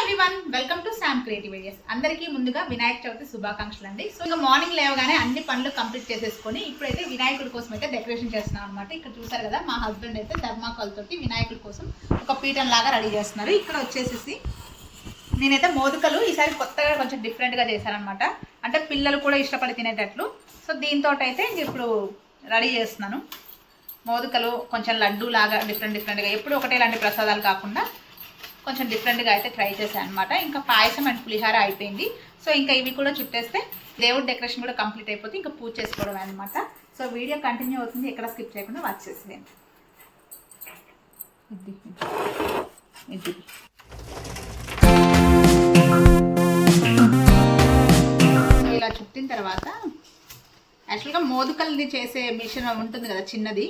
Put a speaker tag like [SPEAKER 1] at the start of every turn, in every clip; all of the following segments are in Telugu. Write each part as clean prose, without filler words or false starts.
[SPEAKER 1] Everyone welcome to Sam creative ideas. అందరికీ ముందుగా వినాయక చవితి శుభాకాంక్షలు అండి. సో ఇంకా మార్నింగ్ లేవగానే అన్ని పనులు కంప్లీట్ చేసేసుకొని ఇప్పుడైతే వినాయకుడి కోసం అయితే డెకరేషన్ చేస్తున్నాం అనమాట. ఇక్కడ చూసారు కదా, మా హస్బెండ్ అయితే థర్మాకోల్ తోటి వినాయకుడి కోసం ఒక పీఠం లాగా రెడీ చేస్తున్నారు. ఇక్కడ వచ్చేసి నేనైతే మోదకలు ఈసారి కొత్తగా కొంచెం డిఫరెంట్గా చేశానమాట. అంటే పిల్లలు కూడా ఇష్టపడి తినేటట్లు. సో దీంతో అయితే ఇప్పుడు రెడీ చేస్తున్నాను. మోదకలు కొంచెం లడ్డు లాగా డిఫరెంట్గా, ఎప్పుడు ఒకటే ఇలాంటి ప్రసాదాలు కాకుండా కొంచెం డిఫరెంట్గా అయితే ట్రై చేశాను అనమాట. ఇంకా పాయసం అండ్ పులిహార అయిపోయింది. సో ఇంకా ఇవి కూడా చుట్టేస్తే దేవుడి డెకరేషన్ కూడా కంప్లీట్ అయిపోతే ఇంకా పూజ చేసుకోవడం అనమాట. సో వీడియో కంటిన్యూ అవుతుంది, ఎక్కడ స్కిప్ చేయకుండా వాచ్ చేసేయండి. సో ఇలా చుట్టిన తర్వాత యాక్చువల్గా మోదకల్ని చేసే మిషన్ ఉంటుంది కదా చిన్నది,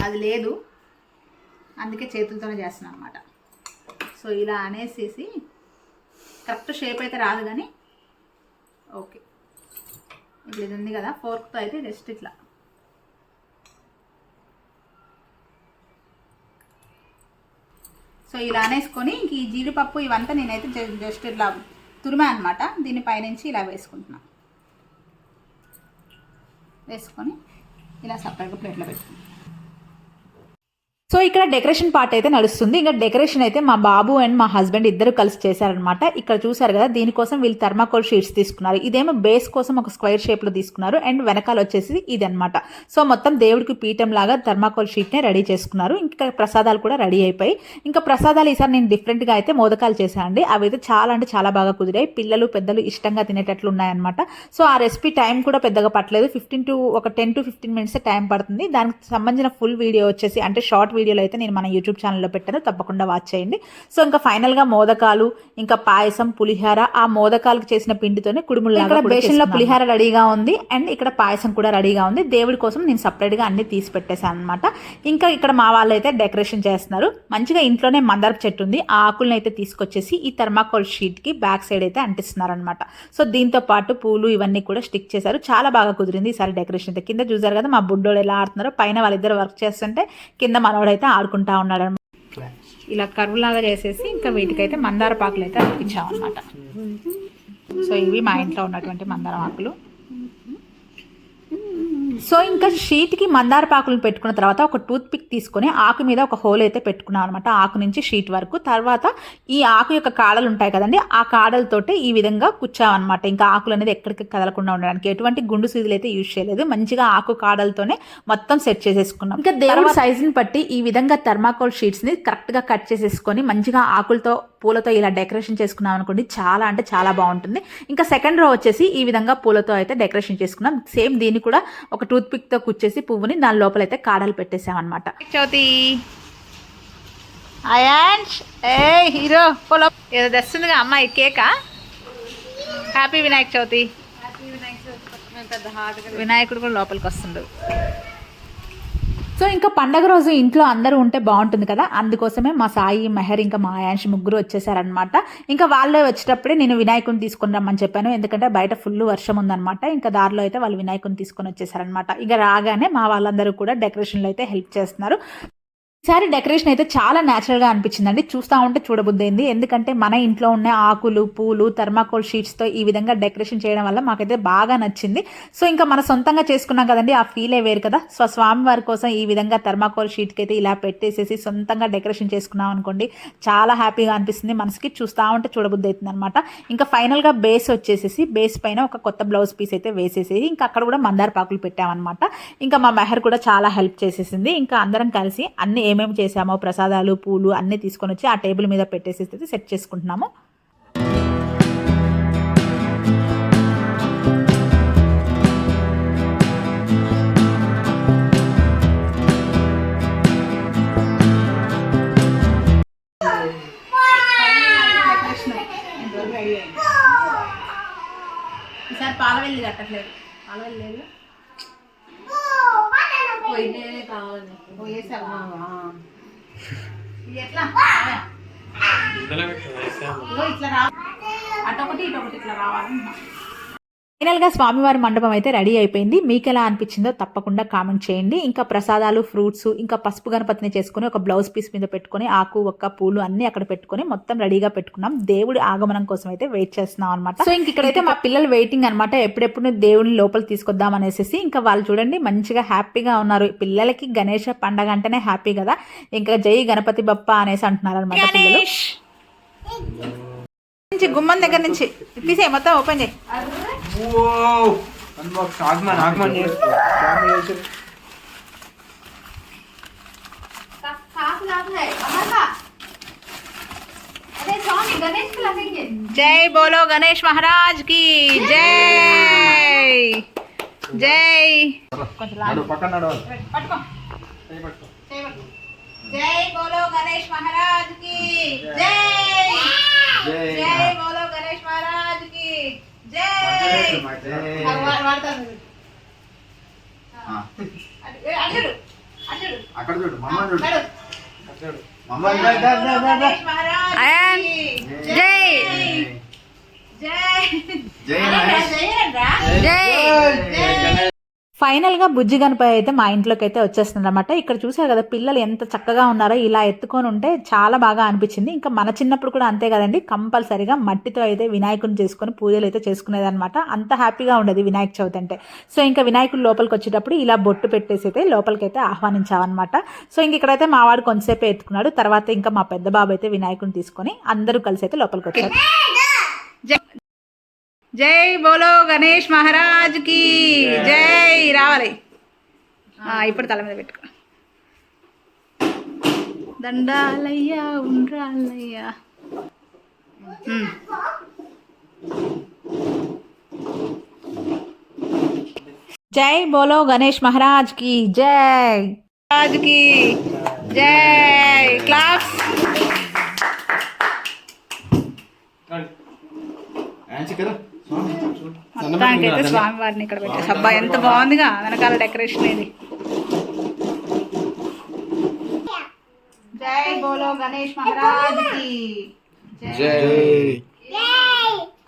[SPEAKER 1] అది లేదు, అందుకే చేతులతోనే చేస్తున్నాను అనమాట. సో ఇలా అనేసేసి కరెక్ట్ షేప్ అయితే రాదు కానీ ఓకే. ఇప్పుడు ఇది ఉంది కదా, ఫోర్క్తో అయితే జస్ట్ ఇట్లా సో ఇలా అనేసుకొని ఇంక ఈ జీడిపప్పు ఇవంతా నేనైతే జస్ట్ ఇట్లా తురిమా అనమాట. దీని పైనుంచి ఇలా వేసుకుంటున్నాను. వేసుకొని ఇలా సపరేట్గా ప్లేట్లో పెట్టుకుంటాను. సో ఇక్కడ డెకరేషన్ పార్ట్ అయితే నడుస్తుంది. ఇంకా డెకరేషన్ అయితే మా బాబు అండ్ మా హస్బెండ్ ఇద్దరు కలిసి చేశారనమాట. ఇక్కడ చూసారు కదా, దీనికోసం వీళ్ళు థర్మాకోల్ షీట్స్ తీసుకున్నారు. ఇదేమో బేస్ కోసం ఒక స్క్వేర్ షేప్లో తీసుకున్నారు అండ్ వెనకాల వచ్చేసి ఇది అనమాట. సో మొత్తం దేవుడికి పీఠం లాగా థర్మాకోల్ షీట్నే రెడీ చేసుకున్నారు. ఇంకా ప్రసాదాలు కూడా రెడీ అయిపోయి, ఇంకా ప్రసాదాలు ఈసారి నేను డిఫరెంట్గా అయితే మోదకాలు చేశాను అండి. అవి అయితే చాలా అంటే చాలా బాగా కుదిరాయి. పిల్లలు పెద్దలు ఇష్టంగా తినేటట్లు ఉన్నాయన్నమాట. సో ఆ రెసిపీ టైం కూడా పెద్దగా పట్టలేదు. 10 to 15 మినిట్స్ టైం పడుతుంది. దానికి సంబంధించిన ఫుల్ వీడియో వచ్చేసి అంటే షార్ట్ వీడియోలో అయితే నేను మన యూట్యూబ్ ఛానల్లో పెట్టాను, తప్పకుండా వాచ్ చేయండి. సో ఇంకా ఫైనల్గా మోదకాలు, ఇంకా పాయసం, పులిహార, ఆ మోదకాలకు చేసిన పిండితోనే కుడుముల్లాగా బేషన్లో పులిహార రెడీగా ఉంది అండ్ ఇక్కడ పాయసం కూడా రెడీగా ఉంది. దేవుడి కోసం నేను సపరేట్గా అన్ని తీసి పెట్టేశాను అనమాట. ఇంకా ఇక్కడ మా వాళ్ళు అయితే డెకరేషన్ చేస్తున్నారు. మంచిగా ఇంట్లోనే మందారపు చెట్టు ఉంది. ఆ ఆకులను అయితే తీసుకొచ్చేసి ఈ థర్మాకోల్ షీట్కి బ్యాక్ సైడ్ అయితే అంటిస్తున్నారు అనమాట. సో దీంతో పాటు పూలు ఇవన్నీ కూడా స్టిక్ చేశారు. చాలా బాగా కుదిరింది ఈసారి డెకరేషన్ అయితే. కింద చూసారు కదా మా బుడ్డోడు ఎలా ఆడుతున్నారో, పైన వాళ్ళిద్దరు వర్క్ చేస్తుంటే కింద మనోడైతే ఆడుకుంటా ఉన్నాడు అనమాట. ఇలా కరువులాగా చేసేసి ఇంకా వీటికైతే మందార పాకులు అయితే అర్పించామన్నమాట. సో ఇవి మా ఇంట్లో ఉన్నటువంటి మందారం ఆకులు. సో ఇంకా షీట్కి మందార పాకులను పెట్టుకున్న తర్వాత ఒక టూత్ పిక్ తీసుకొని ఆకు మీద ఒక హోల్ అయితే పెట్టుకున్నాం అనమాట, ఆకు నుంచి షీట్ వరకు. తర్వాత ఈ ఆకు యొక్క కాడలు ఉంటాయి కదండి, ఆ కాడలతోటి ఈ విధంగా కూర్చామన్నమాట. ఇంకా ఆకులు అనేది ఎక్కడికి కదలకుండా ఉండడానికి ఎటువంటి గుండు సీజులు అయితే యూజ్ చేయలేదు. మంచిగా ఆకు కాడలతోనే మొత్తం సెట్ చేసేసుకున్నాం. ఇంకా దేవుడి సైజుని బట్టి ఈ విధంగా థర్మాకోల్ షీట్స్ని కరెక్ట్గా కట్ చేసేసుకొని మంచిగా ఆకులతో పూలతో ఇలా డెకరేషన్ చేసుకున్నాం అనుకోండి, చాలా అంటే చాలా బాగుంటుంది. ఇంకా సెకండ్ రో వచ్చేసి ఈ విధంగా పూలతో అయితే డెకరేషన్ చేసుకున్నాం. సేమ్ దీన్ని కూడా ఒక టూత్ పిక్ తో కుచ్చేసి పువ్వుని దాని లోపలైతే కాడలు పెట్టేసాం అనమాట. చవితి అయాన్స్ హీరో పొలం ఏదో తెస్తుందిగా అమ్మాయి కేకా. హ్యాపీ వినాయక చవితి. వినాయకుడు కూడా లోపలికి వస్తుండు. సో ఇంకా పండగ రోజు ఇంట్లో అందరూ ఉంటే బాగుంటుంది కదా, అందుకోసమే మా సాయి, మెహర్, ఇంకా మా ఆయాంష్ ముగ్గురు వచ్చేసారనమాట. ఇంకా వాళ్ళే వచ్చేటప్పుడే నేను వినాయకుని తీసుకుని రమ్మని చెప్పాను, ఎందుకంటే బయట ఫుల్ వర్షం ఉందనమాట. ఇంకా దారిలో అయితే వాళ్ళు వినాయకుని తీసుకొని వచ్చేసారనమాట. ఇక రాగానే మా వాళ్ళందరూ కూడా డెకరేషన్లో అయితే హెల్ప్ చేస్తున్నారు. ఈసారి డెకరేషన్ అయితే చాలా న్యాచురల్గా అనిపించిందండి. చూస్తూ ఉంటే చూడబుద్దైంది. ఎందుకంటే మన ఇంట్లో ఉన్న ఆకులు, పూలు, థర్మాకోల్ షీట్స్తో ఈ విధంగా డెకరేషన్ చేయడం వల్ల మాకైతే బాగా నచ్చింది. సో ఇంకా మన సొంతంగా చేసుకున్నాం కదండి, ఆ ఫీలే వేరు కదా. సో స్వామివారి కోసం ఈ విధంగా థర్మాకోల్ షీట్కి అయితే ఇలా పెట్టేసేసి సొంతంగా డెకరేషన్ చేసుకున్నాం అనుకోండి, చాలా హ్యాపీగా అనిపిస్తుంది మనసుకి. చూస్తూ ఉంటే చూడబుద్ది అవుతుంది అనమాట. ఇంకా ఫైనల్గా బేస్ వచ్చేసేసి బేస్ పైన ఒక కొత్త బ్లౌజ్ పీస్ అయితే వేసేసి ఇంకా అక్కడ కూడా మందార పాకులు పెట్టామన్నమాట. ఇంకా మా మెహర్ కూడా చాలా హెల్ప్ చేసేసింది. ఇంకా అందరం కలిసి అన్ని ఏమేమి చేసామో ప్రసాదాలు, పూలు అన్నీ తీసుకొని వచ్చి ఆ టేబుల్ మీద పెట్టేసి సెట్ చేసుకుంటున్నాము. ఈసారి పాలవెల్లి కట్టట్లేదు, పాలవెల్లి లేదు ఇట్లా రా, అటొకటి ఇటొకటి ఇట్లా రావాలి. ఫైనల్గా స్వామివారి మండపం అయితే రెడీ అయిపోయింది. మీకు ఎలా అనిపించిందో తప్పకుండా కామెంట్ చేయండి. ఇంకా ప్రసాదాలు, ఫ్రూట్స్, ఇంకా పసుపు గణపతిని చేసుకుని ఒక బ్లౌజ్ పీస్ మీద పెట్టుకొని ఆకు, ఒక్క, పూలు అన్ని అక్కడ పెట్టుకొని మొత్తం రెడీగా పెట్టుకున్నాం. దేవుడి ఆగమనం కోసం అయితే వెయిట్ చేస్తున్నాం అనమాట. సో ఇంక ఇక్కడైతే మా పిల్లలు వెయిటింగ్ అనమాట, ఎప్పుడెప్పుడు దేవుడిని లోపలికి తీసుకొద్దాం అనేసి. ఇంకా వాళ్ళు చూడండి మంచిగా హ్యాపీగా ఉన్నారు. పిల్లలకి గణేష పండగ అంటేనే హ్యాపీ కదా, ఇంకా జై గణపతి బప్ప అనేసి అంటున్నారు అనమాట పిల్లలు. గుమ్మం దగ్గర నుంచి తీసే మొత్తం ఓపెన్ చేయి. జై బోలో గణేష్ మహారాజ్ కి జై. జై జై బోలో గణేష్ మహారాజ్ కి జై. జై బోలో గణేష్ మహారాజ్ కి జై.
[SPEAKER 2] అక్కడ చూడు మమ్మ చూడు
[SPEAKER 1] జై. జై జై. ఫైనల్గా బుజ్జి గణపతి అయితే మా ఇంట్లోకి అయితే వచ్చేస్తుంది అనమాట. ఇక్కడ చూసారు కదా పిల్లలు ఎంత చక్కగా ఉన్నారో, ఇలా ఎత్తుకొని ఉంటే చాలా బాగా అనిపించింది. ఇంకా మన చిన్నప్పుడు కూడా అంతే కదండి, కంపల్సరీగా మట్టితో అయితే వినాయకుడిని చేసుకొని పూజలు అయితే చేసుకునేది అనమాట. అంత హ్యాపీగా ఉండేది వినాయక చవితి అంటే. సో ఇంకా వినాయకుడు లోపలికి వచ్చేటప్పుడు ఇలా బొట్టు పెట్టేసి అయితే లోపలికి అయితే ఆహ్వానించామన్నమాట. సో ఇంక ఇక్కడైతే మా వాడు కొంతసేపు ఎత్తుకున్నాడు. తర్వాత ఇంకా మా పెద్ద బాబు అయితే వినాయకుడిని తీసుకొని అందరూ కలిసి అయితే లోపలికి వచ్చారు. జై బోలో గణేష్ మహారాజ్ కి జై. రావాలి ఇప్పుడు తల మీద పెట్టుకో. దండాలయ్యా ఉండ్రాలయ్యా. జై బోలో గణేష్ మహారాజ్ కి జై. రాజ్ కి జై. క్లాప్స్. మొత్తానికైతే స్వామివారిని ఇక్కడ పెట్టేసి అబ్బా ఎంత బాగుందిగా వెనకాల డెకరేషన్ ఇది. జై బోలో గణేష్ మహారాజ్ కి జై.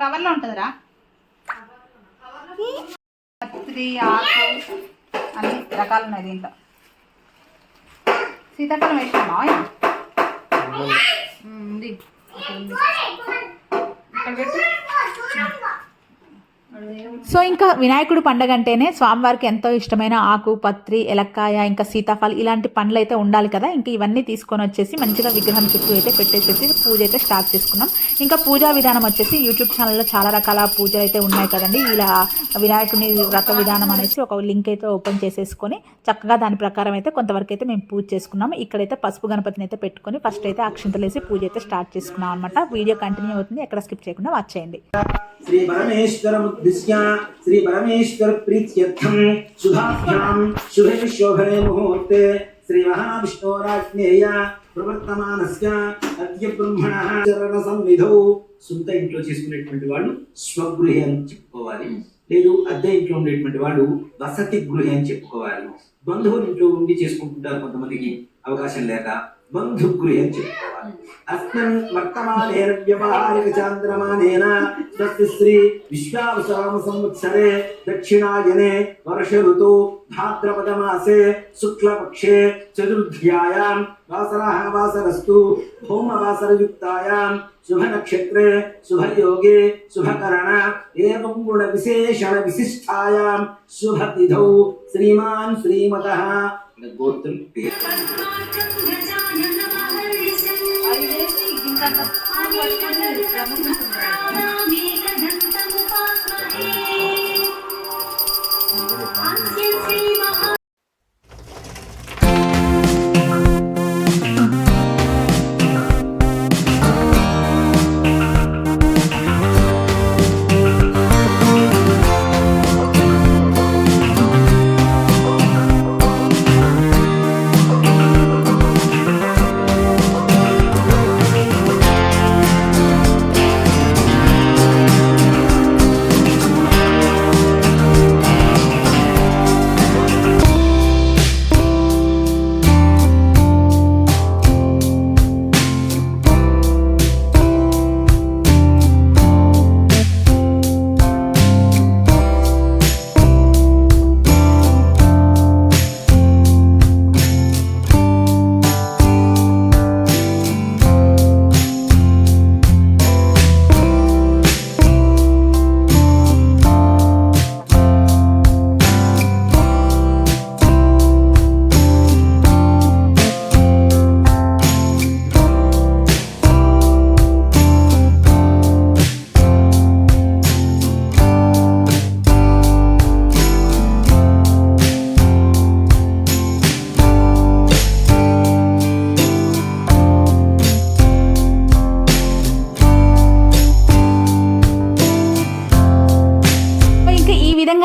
[SPEAKER 1] కవర్లో ఉంటుందిరా పత్రి, ఆకు అన్ని రకాలు ఉన్నాయి దీంట్లో. సీతాఫలం వేసినామా ఉంది ఇక్కడ పెట్టు. సో ఇంకా వినాయకుడు పండగ అంటేనే స్వామివారికి ఎంతో ఇష్టమైన ఆకు, పత్రి, ఎలక్కాయ, ఇంకా సీతాఫల్ ఇలాంటి పండ్లు అయితే ఉండాలి కదా. ఇంకా ఇవన్నీ తీసుకొని వచ్చేసి మంచిగా విగ్రహం చుట్టూ అయితే పెట్టేసేసి పూజ అయితే స్టార్ట్ చేసుకున్నాం. ఇంకా పూజా విధానం వచ్చేసి యూట్యూబ్ ఛానల్లో చాలా రకాల పూజలు అయితే ఉన్నాయి కదండి. ఇలా వినాయకుని వ్రత విధానం అనేసి ఒక లింక్ అయితే ఓపెన్ చేసేసుకొని చక్కగా దాని ప్రకారం అయితే కొంతవరకు అయితే మేము పూజ చేసుకున్నాం. ఇక్కడైతే పసుపు గణపతిని అయితే పెట్టుకొని ఫస్ట్ అయితే అక్షంతలు వేసి పూజ అయితే స్టార్ట్ చేసుకున్నాం అనమాట. వీడియో కంటిన్యూ అవుతుంది, ఎక్కడ స్కిప్ చేయకుండా వాచ్ చేయండి.
[SPEAKER 2] శ్రీ పరమేశ్వరముద్దిశ్య శ్రీ పరమేశ్వర ప్రీత్యర్థం శుభాభ్యాం శుభే శోభనే ముహూర్తే శ్రీ మహావిష్ణోరాజ్ఞేయ ప్రవర్తమానస్య అద్య బ్రహ్మణః చరణ సన్నిధౌ. సొంత ఇంట్లో చేసుకునేటువంటి వాళ్ళు స్వగృహే అని చెప్పుకోవాలి, లేదు అద్దె ఇంట్లో ఉండేటువంటి వాళ్ళు వసతి గృహే అని చెప్పుకోవాలి. బంధువుల ఇంట్లో ఉండి చేసుకుంటుంటారు కొంతమందికి అవకాశం లేక బంధుగృహే అని చెప్పుకోవాలి. అస్మిన్ వర్తమానేన వ్యవహారిక చాంద్రమానేన స్వస్తి శ్రీ విశ్వావసాన సంవత్సరే దక్షిణాయనే వర్ష ఋతు భాద్రపద మాసే శుక్లపక్షే చతుర్థ్యాయాం వాసరః వాసరస్తు భౌమవాసరయుక్తాయాం శుభ నక్షత్రే శుభయోగే శుభకరణ ఏవం గుణ విశేషణ విశిష్టాయాం శుభ తిథౌ శ్రీమాన్ శ్రీమతః గోత్రం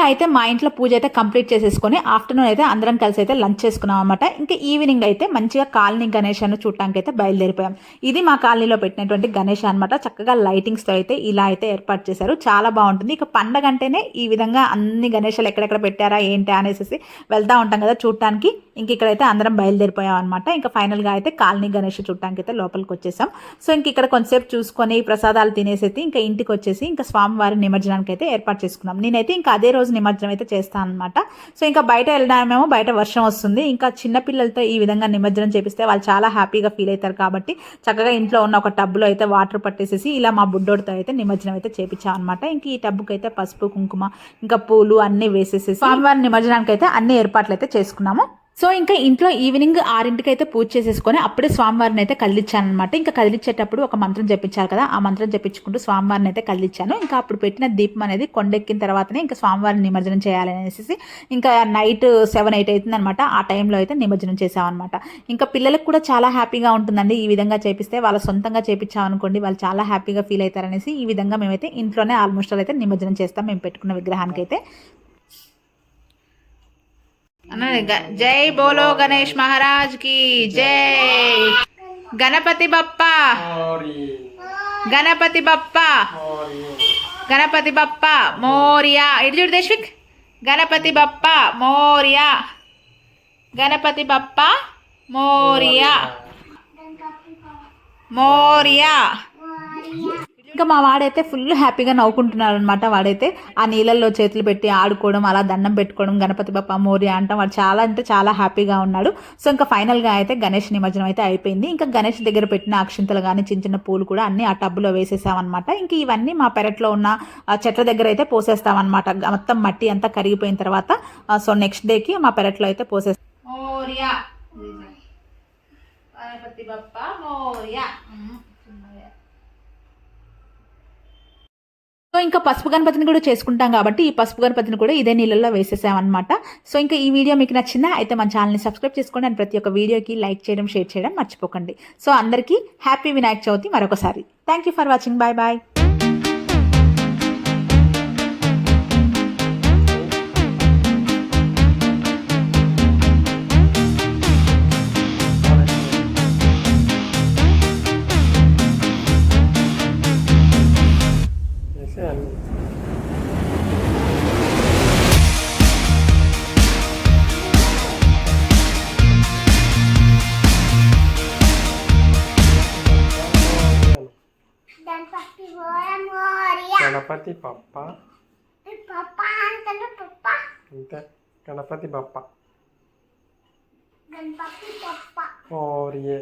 [SPEAKER 1] ఫైనల్గా అయితే మా ఇంట్లో పూజ అయితే కంప్లీట్ చేసేసుకొని ఆఫ్టర్నూన్ అయితే అందరం కలిసి అయితే లంచ్ చేసుకున్నాం అనమాట. ఇంకా ఈవినింగ్ అయితే మంచిగా కాలనీ గణేష్ అని చూడటానికి అయితే బయలుదేరిపోయాం. ఇది మా కాలనీలో పెట్టినటువంటి గణేష్ అనమాట. చక్కగా లైటింగ్స్తో అయితే ఇలా అయితే ఏర్పాటు చేశారు, చాలా బాగుంటుంది. ఇక పండగ అంటేనే ఈ విధంగా అన్ని గణేశాలు ఎక్కడెక్కడ పెట్టారా ఏంటి అనేసి వెళ్తూ ఉంటాం కదా చూడటానికి. ఇంక ఇక్కడైతే అందరం బయలుదేరిపోయాం అనమాట. ఇంకా ఫైనల్గా అయితే కాలనీ గణేష్ చూడటానికి అయితే లోపలికి వచ్చేసాం. సో ఇంక ఇక్కడ కొంతసేపు చూసుకొని ప్రసాదాలు తినేసి అయితే ఇంకా ఇంటికి వచ్చేసి ఇంకా స్వామివారి నిమజ్జనానికి అయితే ఏర్పాటు చేసుకున్నాం. నేనైతే ఇంకా అదే రోజు నిమజ్జనం అయితే చేస్తాను అనమాట. సో ఇంకా బయట వెళ్ళడామేమో బయట వర్షం వస్తుంది. ఇంకా చిన్నపిల్లలతో ఈ విధంగా నిమజ్జనం చేపిస్తే వాళ్ళు చాలా హ్యాపీగా ఫీల్ అవుతారు కాబట్టి చక్కగా ఇంట్లో ఉన్న ఒక టబ్లో అయితే వాటర్ పట్టేసేసి ఇలా మా బుడ్డోడితో అయితే నిమజ్జనం అయితే చేపించాం అనమాట. ఇంక ఈ టబ్బుకి అయితే పసుపు కుంకుమ ఇంకా పూలు అన్నీ వేసేసి స్వామివారి నిమజ్జనానికి అయితే అన్ని ఏర్పాట్లు అయితే చేసుకున్నాము. సో ఇంకా ఇంట్లో ఈవినింగ్ 6ంటికి అయితే పూజ చేసేసుకొని అప్పుడే స్వామివారిని అయితే కదిలిచ్చానమాట. ఇంకా కదిలిచ్చేటప్పుడు ఒక మంత్రం చెప్పించారు కదా, ఆ మంత్రం చెప్పించుకుంటూ స్వామివారిని అయితే కదిలిచ్చాను. ఇంకా అప్పుడు పెట్టిన దీపం అనేది కొండెక్కిన తర్వాతనే ఇంకా స్వామివారిని నిమజ్జనం చేయాలనేసి ఇంకా నైట్ 7-8 అవుతుంది అనమాట. ఆ టైంలో అయితే నిమజ్జనం చేసామన్నమాట. ఇంకా పిల్లలకు కూడా చాలా హ్యాపీగా ఉంటుందండి ఈ విధంగా చేపిస్తే. వాళ్ళ సొంతంగా చేపించామనుకోండి వాళ్ళు చాలా హ్యాపీగా ఫీల్ అవుతారనేసి ఈ విధంగా మేమైతే ఇంట్లోనే ఆల్మోస్ట్ అయితే నిమజ్జనం చేస్తాం మేము పెట్టుకున్న విగ్రహానికి అయితే. జై బోలో గణేష్ మహారాజ్ కి జై. గణపతి బప్పా, గణపతి బప్పా, గణపతి బప్పా మోరియా. ఇటు చూడు దేశ్విక్, గణపతి బప్పా మోరియా, గణపతి బప్పా మోరియా, మోరియా. ఇంకా మా వాడైతే ఫుల్ హ్యాపీగా నవ్వుకుంటున్నాడు అనమాట. వాడైతే ఆ నీళ్ళల్లో చేతులు పెట్టి ఆడుకోవడం, అలా దండం పెట్టుకోవడం, గణపతి బప్ప మోరియా అంటాం. వాడు చాలా అంటే చాలా హ్యాపీగా ఉన్నాడు. సో ఇంకా ఫైనల్గా అయితే గణేష్ నిమజ్జనం అయితే అయిపోయింది. ఇంకా గణేష్ దగ్గర పెట్టిన అక్షింతలు కానీ చిన్న చిన్న పూలు కూడా అన్ని ఆ టబ్లో వేసేసామన్నమాట. ఇంక ఇవన్నీ మా పెరట్లో ఉన్న చెట్ల దగ్గర అయితే పోసేస్తామన్నమాట. మొత్తం మట్టి అంతా కరిగిపోయిన తర్వాత సో నెక్స్ట్ డేకి మా పెరట్లో అయితే పోసేస్తాం. మోరియా, గణపతి బప్ప మోరియా. సో ఇంకా పసుపు గణపతిని కూడా చేసుకుంటాం కాబట్టి ఈ పసుపు గణపతిని కూడా ఇదే నీళ్ళల్లో వేసేసామన్నమాట. సో ఇంకా ఈ వీడియో మీకు నచ్చిందా అయితే మన ఛానల్ని సబ్స్క్రైబ్ చేసుకోండి అండ్ ప్రతి ఒక్క వీడియోకి లైక్ చేయడం షేర్ చేయడం మర్చిపోకండి. సో అందరికీ హ్యాపీ వినాయక చవితి మరొకసారి. Thank you for watching. Bye bye.
[SPEAKER 3] Ganapati Bappa అంతే. గణపతి బప్ప
[SPEAKER 4] గణపతి బప్ప
[SPEAKER 3] మోరియే.